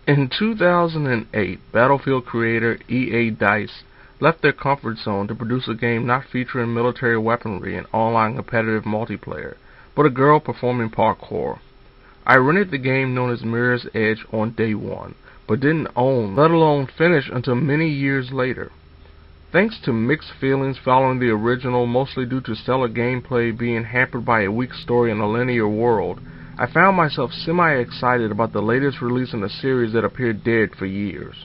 In 2008, Battlefield creator EA Dice left their comfort zone to produce a game not featuring military weaponry and online competitive multiplayer, but a girl performing parkour. I rented the game known as Mirror's Edge on day one, but didn't own, let alone finish until many years later. Thanks to mixed feelings following the original, mostly due to stellar gameplay being hampered by a weak story in a linear world, I found myself semi-excited about the latest release in a series that appeared dead for years.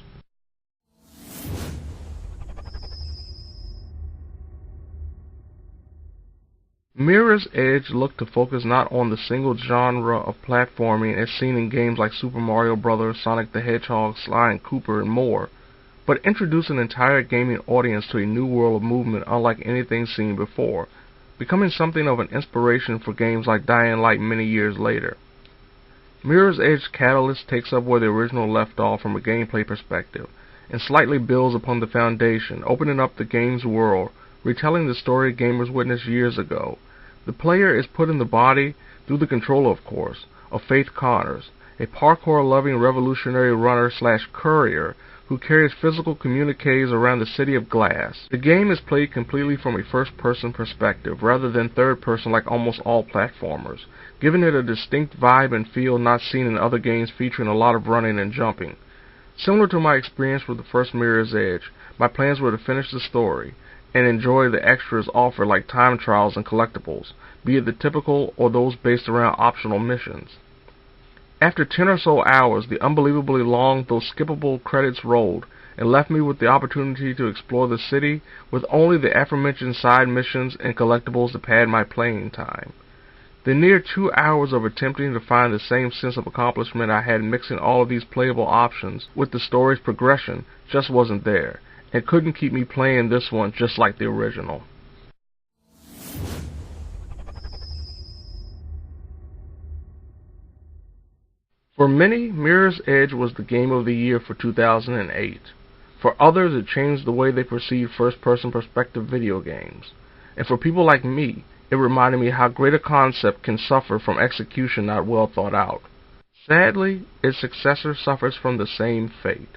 Mirror's Edge looked to focus not on the single genre of platforming as seen in games like Super Mario Bros., Sonic the Hedgehog, Sly and Cooper, and more, but introduce an entire gaming audience to a new world of movement unlike anything seen before, becoming something of an inspiration for games like Dying Light many years later. Mirror's Edge Catalyst takes up where the original left off from a gameplay perspective, and slightly builds upon the foundation, opening up the game's world, retelling the story gamers witnessed years ago. The player is put in the body, through the controller of course, of Faith Connors, a parkour-loving revolutionary runner/courier who carries physical communiques around the city of glass. The game is played completely from a first-person perspective, rather than third-person like almost all platformers, giving it a distinct vibe and feel not seen in other games featuring a lot of running and jumping. Similar to my experience with the first Mirror's Edge, my plans were to finish the story, and enjoy the extras offered like time trials and collectibles, be it the typical or those based around optional missions. After 10 or so hours, the unbelievably long though skippable credits rolled, and left me with the opportunity to explore the city with only the aforementioned side missions and collectibles to pad my playing time. The near 2 hours of attempting to find the same sense of accomplishment I had mixing all of these playable options with the story's progression just wasn't there, and couldn't keep me playing this one just like the original. For many, Mirror's Edge was the game of the year for 2008. For others, it changed the way they perceived first-person perspective video games. And for people like me, it reminded me how great a concept can suffer from execution not well thought out. Sadly, its successor suffers from the same fate.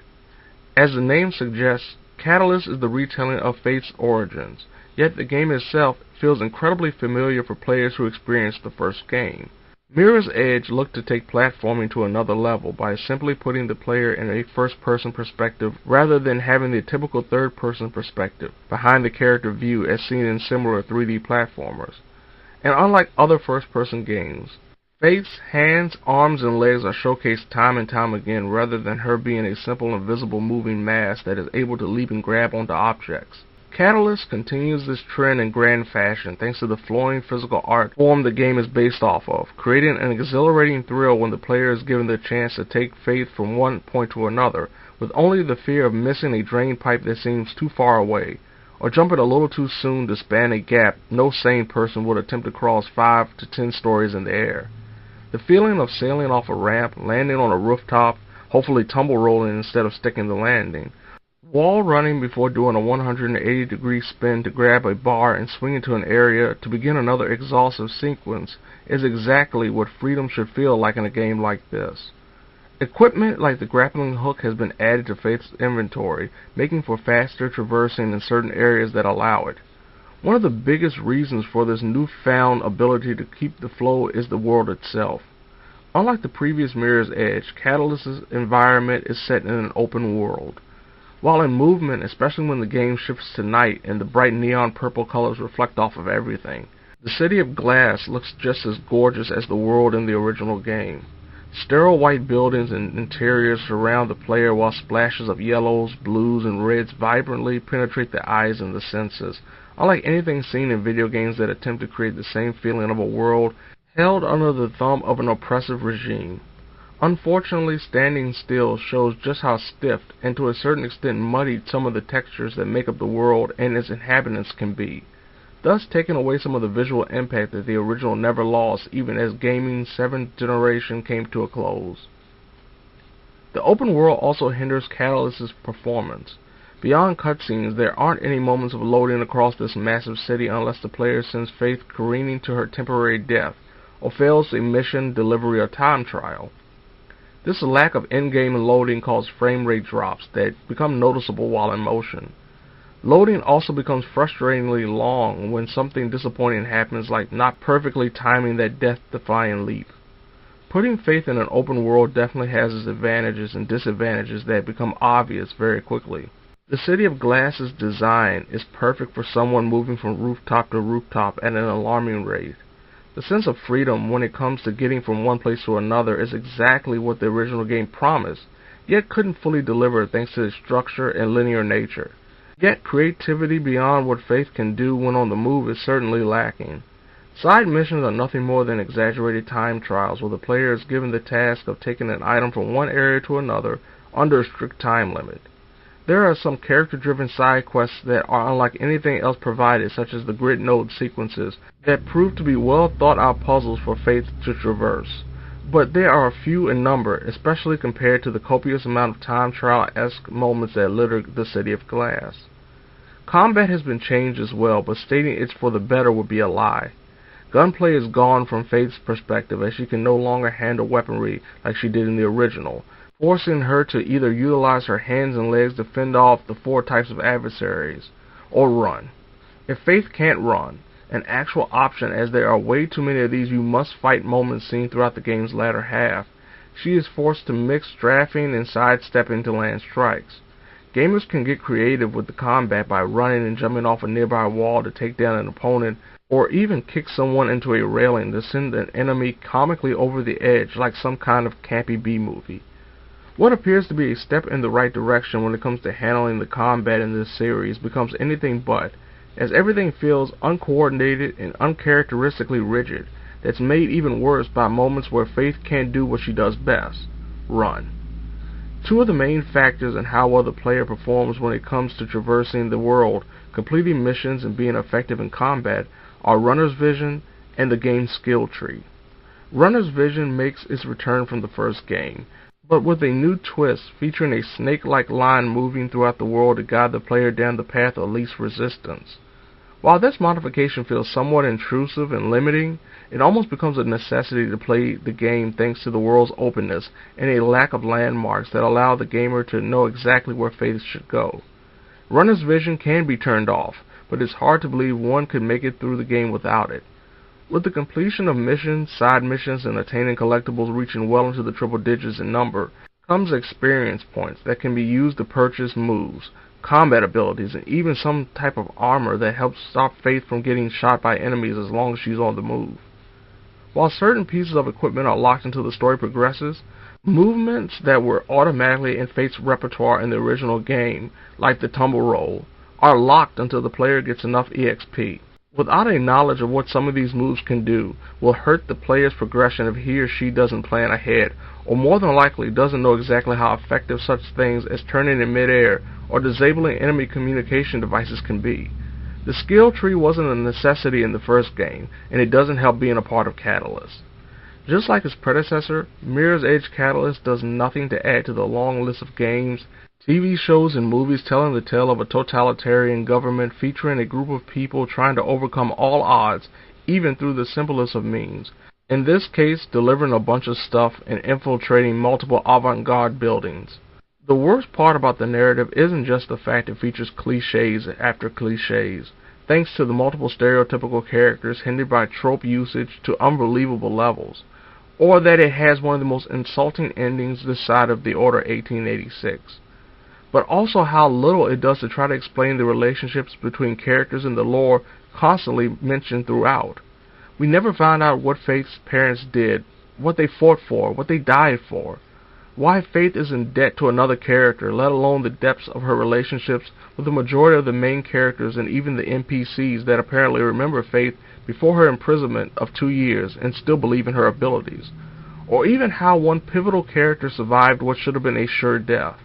As the name suggests, Catalyst is the retelling of Faith's origins, yet the game itself feels incredibly familiar for players who experienced the first game. Mirror's Edge looked to take platforming to another level by simply putting the player in a first-person perspective rather than having the typical third-person perspective, behind the character view as seen in similar 3D platformers. And unlike other first-person games, Faith's hands, arms, and legs are showcased time and time again rather than her being a simple invisible moving mass that is able to leap and grab onto objects. Catalyst continues this trend in grand fashion thanks to the flowing physical art form the game is based off of, creating an exhilarating thrill when the player is given the chance to take Faith from one point to another, with only the fear of missing a drain pipe that seems too far away, or jumping a little too soon to span a gap no sane person would attempt to cross 5 to 10 stories in the air. The feeling of sailing off a ramp, landing on a rooftop, hopefully tumble rolling instead of sticking the landing, wall running before doing a 180-degree spin to grab a bar and swing into an area to begin another exhaustive sequence is exactly what freedom should feel like in a game like this. Equipment like the grappling hook has been added to Faith's inventory, making for faster traversing in certain areas that allow it. One of the biggest reasons for this newfound ability to keep the flow is the world itself. Unlike the previous Mirror's Edge, Catalyst's environment is set in an open world. While in movement, especially when the game shifts to night and the bright neon purple colors reflect off of everything, the city of glass looks just as gorgeous as the world in the original game. Sterile white buildings and interiors surround the player while splashes of yellows, blues, and reds vibrantly penetrate the eyes and the senses, unlike anything seen in video games that attempt to create the same feeling of a world held under the thumb of an oppressive regime. Unfortunately, standing still shows just how stiff and to a certain extent muddied some of the textures that make up the world and its inhabitants can be, thus taking away some of the visual impact that the original never lost even as gaming's 7th generation came to a close. The open world also hinders Catalyst's performance. Beyond cutscenes, there aren't any moments of loading across this massive city unless the player sends Faith careening to her temporary death, or fails a mission, delivery, or time trial. This lack of in-game loading causes frame rate drops that become noticeable while in motion. Loading also becomes frustratingly long when something disappointing happens, like not perfectly timing that death-defying leap. Putting Faith in an open world definitely has its advantages and disadvantages that become obvious very quickly. The City of Glass's design is perfect for someone moving from rooftop to rooftop at an alarming rate. The sense of freedom when it comes to getting from one place to another is exactly what the original game promised, yet couldn't fully deliver thanks to its structure and linear nature. Yet creativity beyond what Faith can do when on the move is certainly lacking. Side missions are nothing more than exaggerated time trials where the player is given the task of taking an item from one area to another under a strict time limit. There are some character-driven side quests that are unlike anything else provided, such as the grid node sequences, that prove to be well-thought-out puzzles for Faith to traverse. But they are few in number, especially compared to the copious amount of time trial-esque moments that litter the City of Glass. Combat has been changed as well, but stating it's for the better would be a lie. Gunplay is gone from Faith's perspective, as she can no longer handle weaponry like she did in the original, forcing her to either utilize her hands and legs to fend off the 4 types of adversaries, or run. If Faith can't run, an actual option as there are way too many of these you must fight moments seen throughout the game's latter half, she is forced to mix strafing and sidestepping to land strikes. Gamers can get creative with the combat by running and jumping off a nearby wall to take down an opponent, or even kick someone into a railing to send an enemy comically over the edge like some kind of campy B-movie. What appears to be a step in the right direction when it comes to handling the combat in this series becomes anything but, as everything feels uncoordinated and uncharacteristically rigid, that's made even worse by moments where Faith can't do what she does best: run. Two of the main factors in how well the player performs when it comes to traversing the world, completing missions, and being effective in combat are runner's vision and the game's skill tree. Runner's vision makes its return from the first game, but with a new twist featuring a snake-like line moving throughout the world to guide the player down the path of least resistance. While this modification feels somewhat intrusive and limiting, it almost becomes a necessity to play the game thanks to the world's openness and a lack of landmarks that allow the gamer to know exactly where Faith should go. Runner's vision can be turned off, but it's hard to believe one could make it through the game without it. With the completion of missions, side missions, and attaining collectibles reaching well into the triple digits in number, comes experience points that can be used to purchase moves, combat abilities, and even some type of armor that helps stop Faith from getting shot by enemies as long as she's on the move. While certain pieces of equipment are locked until the story progresses, movements that were automatically in Faith's repertoire in the original game, like the tumble roll, are locked until the player gets enough EXP. Without a knowledge of what some of these moves can do, will hurt the player's progression if he or she doesn't plan ahead, or more than likely doesn't know exactly how effective such things as turning in midair or disabling enemy communication devices can be. The skill tree wasn't a necessity in the first game, and it doesn't help being a part of Catalyst. Just like its predecessor, Mirror's Edge Catalyst does nothing to add to the long list of games, TV shows, and movies telling the tale of a totalitarian government featuring a group of people trying to overcome all odds, even through the simplest of means. In this case, delivering a bunch of stuff and infiltrating multiple avant-garde buildings. The worst part about the narrative isn't just the fact it features cliches after cliches, thanks to the multiple stereotypical characters hindered by trope usage to unbelievable levels, or that it has one of the most insulting endings this side of the Order 1886. But also how little it does to try to explain the relationships between characters in the lore constantly mentioned throughout. We never found out what Faith's parents did, what they fought for, what they died for, why Faith is in debt to another character, let alone the depths of her relationships with the majority of the main characters and even the NPCs that apparently remember Faith before her imprisonment of 2 years and still believe in her abilities, or even how one pivotal character survived what should have been a sure death.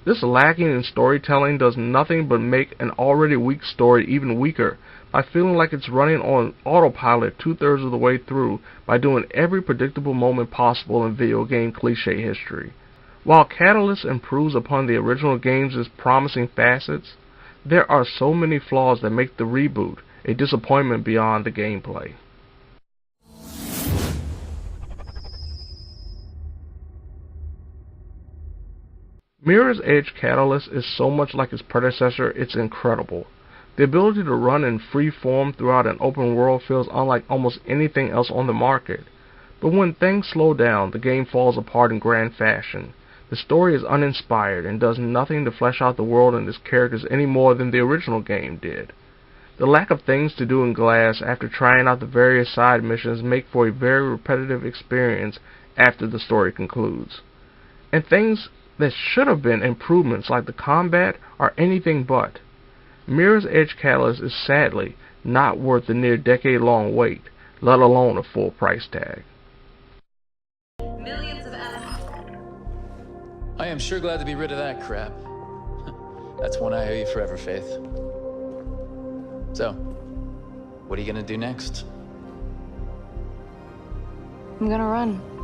This lacking in storytelling does nothing but make an already weak story even weaker by feeling like it's running on autopilot 2/3 of the way through by doing every predictable moment possible in video game cliché history. While Catalyst improves upon the original game's promising facets, there are so many flaws that make the reboot a disappointment beyond the gameplay. . Mirror's Edge Catalyst is so much like its predecessor, it's incredible. The ability to run in free form throughout an open world feels unlike almost anything else on the market. But when things slow down, the game falls apart in grand fashion. The story is uninspired and does nothing to flesh out the world and its characters any more than the original game did. The lack of things to do in Glass after trying out the various side missions make for a very repetitive experience after the story concludes. And things that should have been improvements like the combat are anything but. Mirror's Edge Catalyst is sadly not worth the near decade-long wait, let alone a full price tag. Millions of I am sure glad to be rid of that crap. That's one I owe you forever, Faith. So, what are you gonna do next? I'm gonna run.